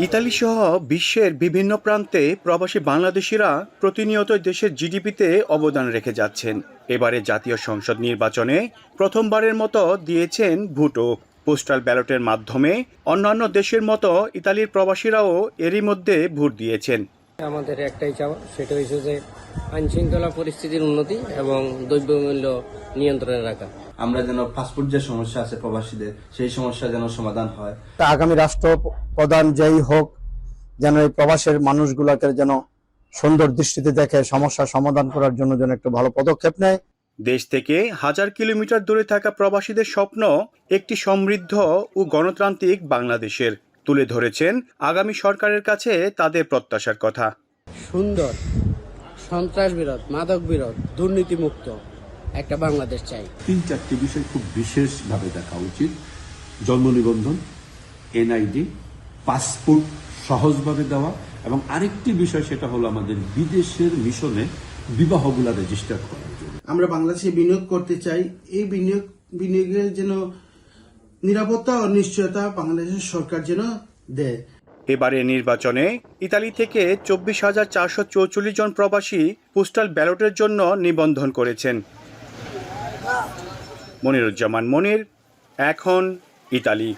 Italy সহ বিশ্বের বিভিন্ন প্রান্তে প্রবাসী বাংলাদেশিরা প্রতিনিয়ত দেশের জিডিপিতে অবদান রেখে যাচ্ছেন। এবারে জাতীয় সংসদ নির্বাচনে প্রথমবারের মতো দিয়েছেন ভোটও। পোস্টাল ব্যালটের মাধ্যমে অন্যান্য দেশের মতো ইতালির প্রবাসীরাও এরই মধ্যে ভোট দিয়েছেন। আমাদের একটাই চাওয়া, সেটা হচ্ছে যে আইনশৃঙ্খলা পরিস্থিতির উন্নতি এবং দ্রব্যমূল্য নিয়ন্ত্রণে রাখা। আমরা যেন পাসপোর্ট যে সমস্যা আছে প্রবাসীদের, সেই সমস্যা যেন সমাধান হয়। আগামী রাষ্ট্রপ্রধান যেই হোক, যেন এই প্রবাসের মানুষগুলোকে যেন সুন্দর দৃষ্টিতে দেখে সমস্যার সমাধান করার জন্য যেন একটু ভালো পদক্ষেপ নেয়। দেশ থেকে হাজার কিলোমিটার দূরে থাকা প্রবাসীদের স্বপ্ন একটি সমৃদ্ধ ও গণতান্ত্রিক বাংলাদেশের। তুলে ধরেছেন আগামী সরকারের কাছে তাদের প্রত্যাশার কথা। সুন্দর, সন্ত্রাস বিরোধ, মাদক বিরোধ, দুর্নীতিমুক্ত একটা বাংলাদেশ চাই। 3-4টি বিষয় খুব বিশেষভাবে দেখা উচিত: জন্ম নিবন্ধন, এনআইডি, পাসপোর্ট সহজভাবে দেওয়া, এবং আরেকটি বিষয় সেটা হলো আমাদের বিদেশের মিশনে বিবাহগুলা রেজিস্টার করার জন্য। আমরা বাংলাদেশে বিনিয়োগ করতে চাই। এই বিনিয়োগের যেন নিরাপত্তা ও নিশ্চয়তা বাংলাদেশের সরকার যেন দেয়। এবারে নির্বাচনে ইতালি থেকে 24,444 জন প্রবাসী পোস্টাল ব্যালটের জন্য নিবন্ধন করেছেন। মনিরুজ্জামান মনির, এখন ইতালি।